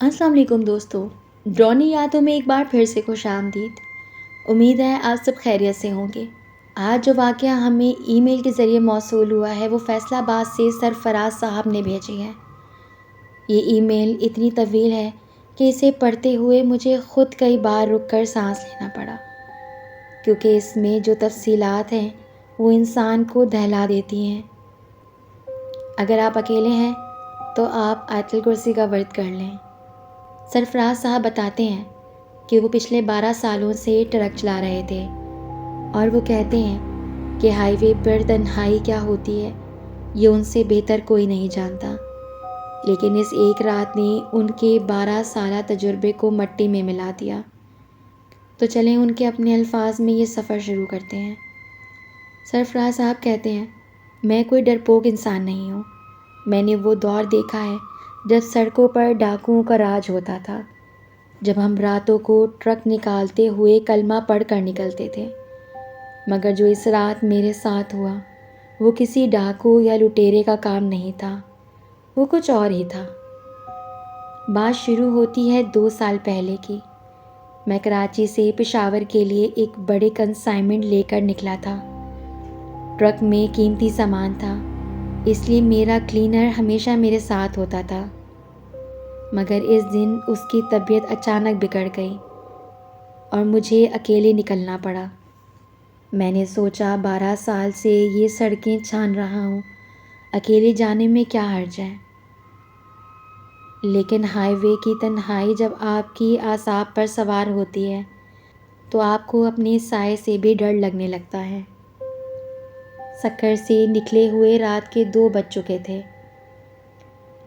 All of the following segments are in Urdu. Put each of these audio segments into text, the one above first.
السلام علیکم دوستو، ڈرونی یادوں میں ایک بار پھر سے خوش آمدید۔ امید ہے آپ سب خیریت سے ہوں گے۔ آج جو واقعہ ہمیں ای میل کے ذریعے موصول ہوا ہے وہ فیصل آباد سے سرفراز صاحب نے بھیجی ہے۔ یہ ای میل اتنی طویل ہے کہ اسے پڑھتے ہوئے مجھے خود کئی بار رک کر سانس لینا پڑا، کیونکہ اس میں جو تفصیلات ہیں وہ انسان کو دہلا دیتی ہیں۔ اگر آپ اکیلے ہیں تو آپ آیت الکرسی کا ورد کر لیں۔ سرفراز صاحب بتاتے ہیں کہ وہ پچھلے 12 سالوں سے ٹرک چلا رہے تھے، اور وہ کہتے ہیں کہ ہائی وے پر تنہائی کیا ہوتی ہے یہ ان سے بہتر کوئی نہیں جانتا، لیکن اس ایک رات نے ان کے 12 سالہ تجربے کو مٹی میں ملا دیا۔ تو چلیں ان کے اپنے الفاظ میں یہ سفر شروع کرتے ہیں۔ سرفراز صاحب کہتے ہیں، میں کوئی ڈرپوک انسان نہیں ہوں۔ میں نے وہ دور دیکھا ہے جب سڑکوں پر ڈاکوؤں کا راج ہوتا تھا، جب ہم راتوں کو ٹرک نکالتے ہوئے کلمہ پڑھ کر نکلتے تھے، مگر جو اس رات میرے ساتھ ہوا وہ کسی ڈاکو یا لٹیرے کا کام نہیں تھا، وہ کچھ اور ہی تھا۔ بات شروع ہوتی ہے 2 سال پہلے کی۔ میں کراچی سے پشاور کے لیے ایک بڑے کنسائنمنٹ لے کر نکلا تھا۔ ٹرک میں قیمتی سامان تھا، اس لیے میرا کلینر ہمیشہ میرے ساتھ ہوتا تھا، مگر اس دن اس کی طبیعت اچانک بگڑ گئی اور مجھے اکیلے نکلنا پڑا۔ میں نے سوچا 12 سال سے یہ سڑکیں چھان رہا ہوں، اکیلے جانے میں کیا حرج ہے؟ لیکن ہائی وے کی تنہائی جب آپ کی اعصاب پر سوار ہوتی ہے تو آپ کو اپنے سائے سے بھی ڈر لگنے لگتا ہے۔ سکھر سے نکلے ہوئے رات کے 2 بج چکے تھے۔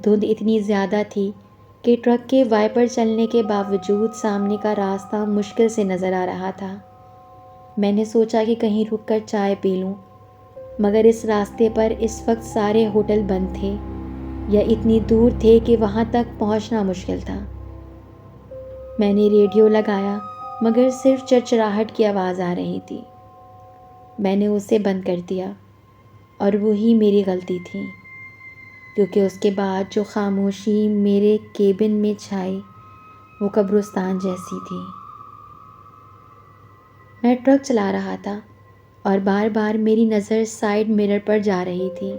دھند اتنی زیادہ تھی کہ ٹرک کے وائپر چلنے کے باوجود سامنے کا راستہ مشکل سے نظر آ رہا تھا۔ میں نے سوچا کہ کہیں رک کر چائے پی لوں، مگر اس راستے پر اس وقت سارے ہوٹل بند تھے یا اتنی دور تھے کہ وہاں تک پہنچنا مشکل تھا۔ میں نے ریڈیو لگایا، مگر صرف چرچراہٹ کی آواز آ رہی تھی۔ میں نے اسے بند کر دیا، اور وہی میری غلطی تھی، کیونکہ اس کے بعد جو خاموشی میرے کیبن میں چھائی وہ قبرستان جیسی تھی۔ میں ٹرک چلا رہا تھا اور بار بار میری نظر سائیڈ مرر پر جا رہی تھی۔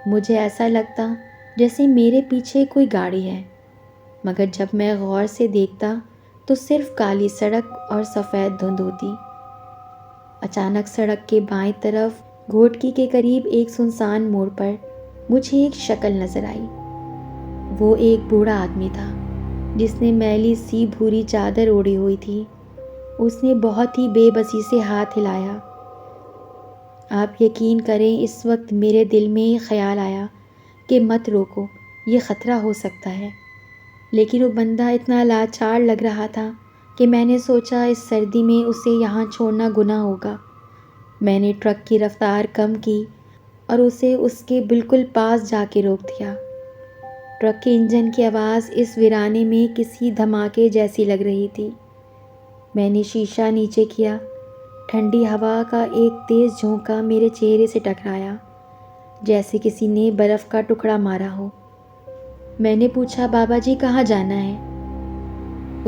مجھے ایسا لگتا جیسے میرے پیچھے کوئی گاڑی ہے، مگر جب میں غور سے دیکھتا تو صرف کالی سڑک اور سفید دھند ہوتی۔ اچانک سڑک کے بائیں طرف گھوٹکی کے قریب ایک سنسان موڑ پر مجھے ایک شکل نظر آئی۔ وہ ایک بوڑھا آدمی تھا جس نے میلی سی بھوری چادر اوڑھی ہوئی تھی۔ اس نے بہت ہی بے بسی سے ہاتھ ہلایا۔ آپ یقین کریں اس وقت میرے دل میں خیال آیا کہ مت روکو، یہ خطرہ ہو سکتا ہے، لیکن وہ بندہ اتنا لاچار لگ رہا تھا کہ میں نے سوچا اس سردی میں اسے یہاں چھوڑنا گناہ ہوگا۔ میں نے ٹرک کی رفتار کم کی اور اسے اس کے بالکل پاس جا کے روک دیا۔ ٹرک کے انجن کی آواز اس ویرانے میں کسی دھماکے جیسی لگ رہی تھی۔ میں نے شیشہ نیچے کیا۔ ٹھنڈی ہوا کا ایک تیز جھونکا میرے چہرے سے ٹکرایا، جیسے کسی نے برف کا ٹکڑا مارا ہو۔ میں نے پوچھا، بابا جی کہاں جانا ہے؟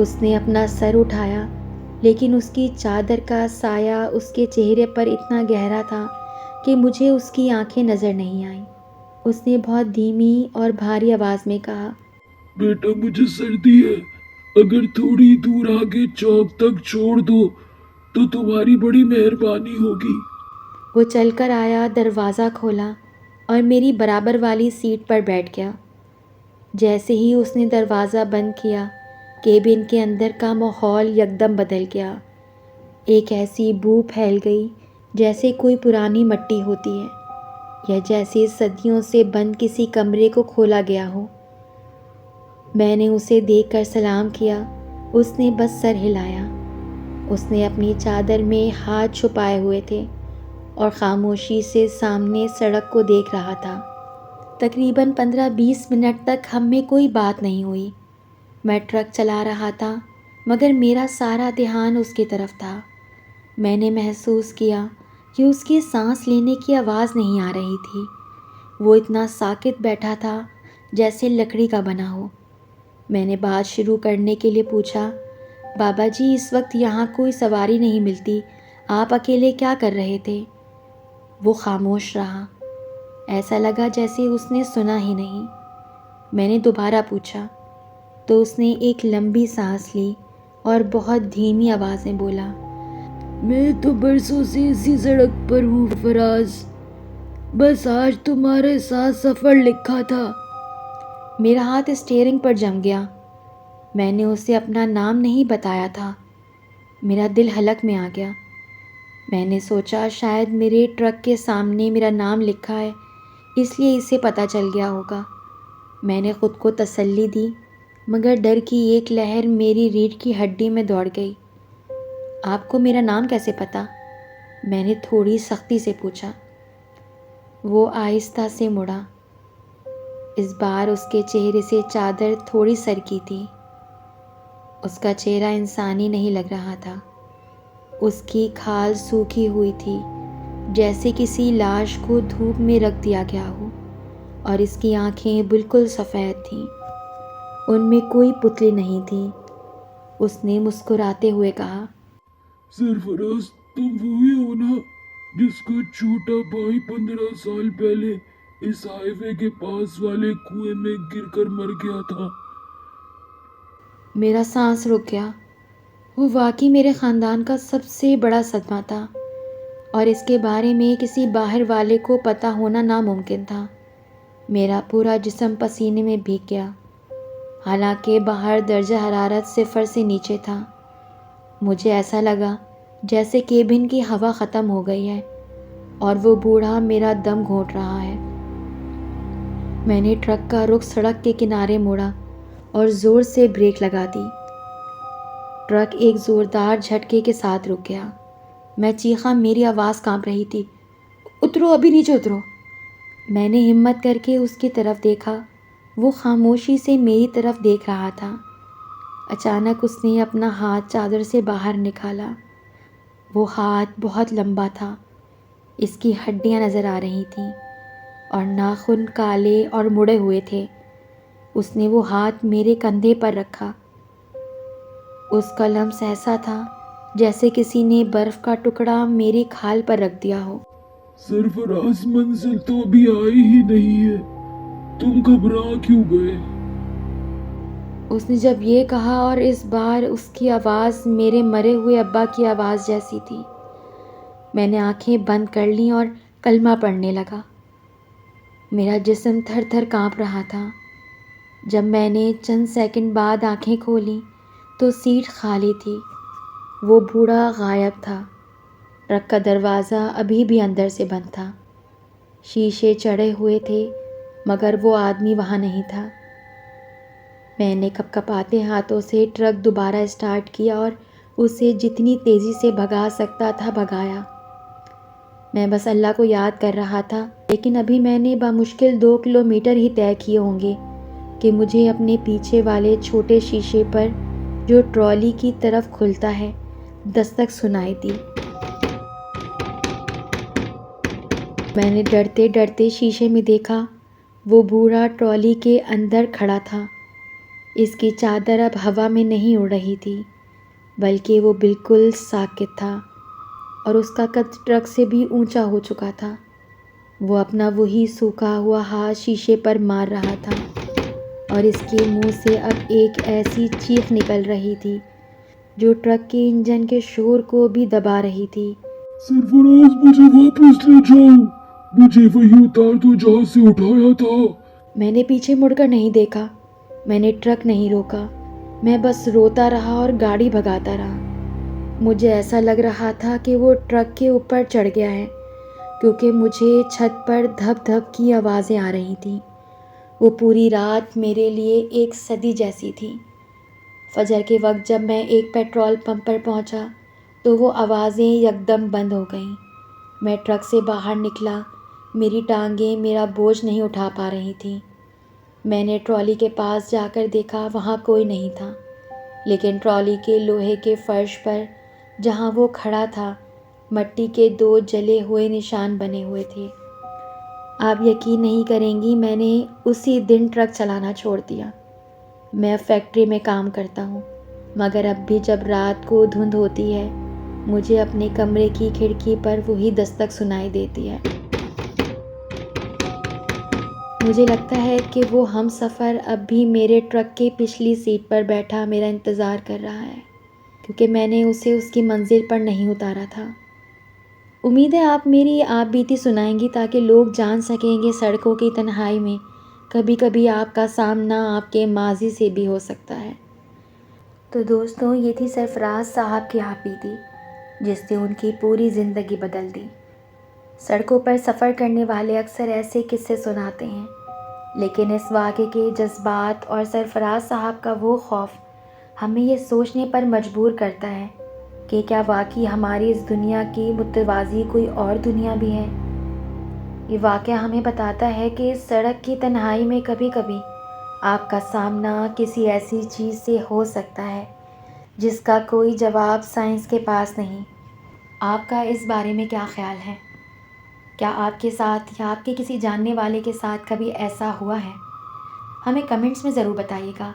اس نے اپنا سر اٹھایا، لیکن اس کی چادر کا سایہ اس کے چہرے پر اتنا گہرا تھا کہ مجھے اس کی آنکھیں نظر نہیں آئیں۔ اس نے بہت دھیمی اور بھاری آواز میں کہا، بیٹا مجھے سردی ہے، اگر تھوڑی دور آگے چوک تک چھوڑ دو تو تمہاری بڑی مہربانی ہوگی۔ وہ چل کر آیا، دروازہ کھولا اور میری برابر والی سیٹ پر بیٹھ گیا۔ جیسے ہی اس نے دروازہ بند کیا، کیبن کے اندر کا ماحول یکدم بدل گیا۔ ایک ایسی بو پھیل گئی جیسے کوئی پرانی مٹی ہوتی ہے، یا جیسے صدیوں سے بند کسی کمرے کو کھولا گیا ہو۔ میں نے اسے دیکھ کر سلام کیا۔ اس نے بس سر ہلایا۔ اس نے اپنی چادر میں ہاتھ چھپائے ہوئے تھے اور خاموشی سے سامنے سڑک کو دیکھ رہا تھا۔ تقریباً 15-20 منٹ تک ہم میں کوئی بات نہیں ہوئی۔ میں ٹرک چلا رہا تھا، مگر میرا سارا دھیان اس کی طرف تھا۔ میں نے محسوس کیا کہ اس کی سانس لینے کی آواز نہیں آ رہی تھی۔ وہ اتنا ساکت بیٹھا تھا جیسے لکڑی کا بنا ہو۔ میں نے بات شروع کرنے کے لیے پوچھا، بابا جی اس وقت یہاں کوئی سواری نہیں ملتی، آپ اکیلے کیا کر رہے تھے؟ وہ خاموش رہا، ایسا لگا جیسے اس نے سنا ہی نہیں۔ میں نے دوبارہ پوچھا تو اس نے ایک لمبی سانس لی اور بہت دھیمی آواز میں بولا، میں تو برسوں سے اسی سڑک پر ہوں فراز، بس آج تمہارے ساتھ سفر لکھا تھا۔ میرا ہاتھ اسٹیئرنگ پر جم گیا۔ میں نے اسے اپنا نام نہیں بتایا تھا۔ میرا دل حلق میں آ گیا۔ میں نے سوچا شاید میرے ٹرک کے سامنے میرا نام لکھا ہے، اس لیے اسے پتہ چل گیا ہوگا۔ میں نے خود کو تسلی دی، مگر ڈر کی ایک لہر میری ریڑھ کی ہڈی میں دوڑ گئی۔ آپ کو میرا نام کیسے پتہ؟ میں نے تھوڑی سختی سے پوچھا۔ وہ آہستہ سے مڑا۔ اس بار اس کے چہرے سے چادر تھوڑی سرکی تھی۔ اس کا چہرہ انسانی نہیں لگ رہا تھا۔ اس کی کھال سوکھی ہوئی تھی، جیسے کسی لاش کو دھوپ میں رکھ دیا گیا ہو، اور اس کی آنکھیں بالکل سفید تھیں، ان میں کوئی پتلی نہیں تھی۔ اس نے مسکراتے ہوئے کہا، سرفراز تم وہی ہو نا جس کا چھوٹا بھائی 15 سال پہلے اس ہائی وے کے پاس والے کنویں میں گر کر مر گیا تھا؟ میرا سانس رک گیا۔ وہ واقعی میرے خاندان کا سب سے بڑا صدمہ تھا، اور اس کے بارے میں کسی باہر والے کو پتہ ہونا ناممکن تھا۔ میرا پورا جسم پسینے میں بھیگ گیا، حالانکہ باہر درجہ حرارت 0 سے نیچے تھا۔ مجھے ایسا لگا جیسے کیبن کی ہوا ختم ہو گئی ہے اور وہ بوڑھا میرا دم گھونٹ رہا ہے۔ میں نے ٹرک کا رخ سڑک کے کنارے موڑا اور زور سے بریک لگا دی۔ ٹرک ایک زوردار جھٹکے کے ساتھ رک گیا۔ میں چیخا، میری آواز کانپ رہی تھی، اترو، ابھی نیچے اترو۔ میں نے ہمت کر کے اس کی طرف دیکھا۔ وہ خاموشی سے میری طرف دیکھ رہا تھا۔ اچانک اس نے اپنا ہاتھ چادر سے باہر نکالا۔ وہ ہاتھ بہت لمبا تھا، اس کی ہڈیاں نظر آ رہی تھیں اور ناخن کالے اور مڑے ہوئے تھے۔ اس نے وہ ہاتھ میرے کندھے پر رکھا۔ اس کا لمس ایسا تھا جیسے کسی نے برف کا ٹکڑا میری کھال پر رکھ دیا ہو۔ سرفراز منزل تو ابھی آئی ہی نہیں ہے، تم گھبرا کیوں گئے؟ اس نے جب یہ کہا اور اس بار اس کی آواز میرے مرے ہوئے ابا کی آواز جیسی تھی، میں نے آنکھیں بند کر لیں اور کلمہ پڑھنے لگا۔ میرا جسم تھر تھر کانپ رہا تھا۔ جب میں نے چند سیکنڈ بعد آنکھیں کھولیں تو سیٹ خالی تھی۔ وہ بوڑھا غائب تھا۔ ٹرک کا دروازہ ابھی بھی اندر سے بند تھا۔ شیشے چڑھے ہوئے تھے، مگر وہ آدمی وہاں نہیں تھا۔ میں نے کپکپاتے ہاتھوں سے ٹرک دوبارہ اسٹارٹ کیا اور اسے جتنی تیزی سے بھگا سکتا تھا بھگایا۔ میں بس اللہ کو یاد کر رہا تھا، لیکن ابھی میں نے بمشکل 2 کلومیٹر ہی طے کیے ہوں گے کہ مجھے اپنے پیچھے والے چھوٹے شیشے پر جو ٹرالی کی طرف کھلتا ہے دستک سنائی دی۔ میں نے ڈرتے ڈرتے شیشے میں دیکھا، وہ بوڑھا ٹرالی کے اندر کھڑا تھا۔ اس کی چادر اب ہوا میں نہیں اڑ رہی تھی، بلکہ وہ بالکل ساکت تھا، اور اس کا قد ٹرک سے بھی اونچا ہو چکا تھا۔ وہ اپنا وہی سوکھا ہوا ہاتھ شیشے پر مار رہا تھا، اور اس کے منہ سے اب ایک ایسی چیخ نکل رہی تھی جو ٹرک کے انجن کے شور کو بھی دبا رہی تھی۔ سرفراز مجھے واپس لے جاؤ، مجھے وہی اتار دو جہاں سے اٹھایا تھا۔ میں نے پیچھے مڑ کر نہیں دیکھا، میں نے ٹرک نہیں روکا، میں بس روتا رہا اور گاڑی بھگاتا رہا۔ مجھے ایسا لگ رہا تھا کہ وہ ٹرک کے اوپر چڑھ گیا ہے، کیونکہ مجھے چھت پر دھپ دھپ کی آوازیں آ رہی تھیں۔ وہ پوری رات میرے لیے ایک صدی جیسی تھی۔ فجر کے وقت جب میں ایک پیٹرول پمپ پر پہنچا تو وہ آوازیں یکدم بند ہو گئیں۔ میں ٹرک سے باہر نکلا، میری ٹانگیں میرا بوجھ نہیں اٹھا پا رہی تھیں۔ میں نے ٹرالی کے پاس جا کر دیکھا، وہاں کوئی نہیں تھا، لیکن ٹرالی کے لوہے کے فرش پر جہاں وہ کھڑا تھا مٹی کے 2 جلے ہوئے نشان بنے ہوئے تھے۔ آپ یقین نہیں کریں گی، میں نے اسی دن ٹرک چلانا چھوڑ دیا۔ میں اب فیکٹری میں کام کرتا ہوں، مگر اب بھی جب رات کو دھند ہوتی ہے مجھے اپنے کمرے کی کھڑکی پر وہی دستک سنائی دیتی ہے۔ مجھے لگتا ہے کہ وہ ہم سفر اب بھی میرے ٹرک کی پچھلی سیٹ پر بیٹھا میرا انتظار کر رہا ہے، کیونکہ میں نے اسے اس کی منزل پر نہیں اتارا تھا۔ امید ہے آپ میری آپ بیتی سنائیں گی تاکہ لوگ جان سکیں گے سڑکوں کی تنہائی میں کبھی کبھی آپ کا سامنا آپ کے ماضی سے بھی ہو سکتا ہے۔ تو دوستوں، یہ تھی سرفراز صاحب کی آپ بیتی جس نے ان کی پوری زندگی بدل دی۔ سڑکوں پر سفر کرنے والے اکثر ایسے قصے سناتے ہیں، لیکن اس واقعے کے جذبات اور سرفراز صاحب کا وہ خوف ہمیں یہ سوچنے پر مجبور کرتا ہے کہ کیا واقعی ہماری اس دنیا کی متوازی کوئی اور دنیا بھی ہے۔ یہ واقعہ ہمیں بتاتا ہے کہ اس سڑک کی تنہائی میں کبھی کبھی آپ کا سامنا کسی ایسی چیز سے ہو سکتا ہے جس کا کوئی جواب سائنس کے پاس نہیں۔ آپ کا اس بارے میں کیا خیال ہے؟ کیا آپ کے ساتھ یا آپ کے کسی جاننے والے کے ساتھ کبھی ایسا ہوا ہے؟ ہمیں کمنٹس میں ضرور بتائیے گا،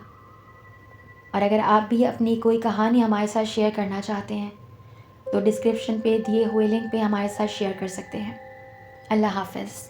اور اگر آپ بھی اپنی کوئی کہانی ہمارے ساتھ شیئر کرنا چاہتے ہیں تو ڈسکرپشن پہ دیے ہوئے لنک پہ ہمارے ساتھ شیئر کر سکتے ہیں۔ اللہ حافظ۔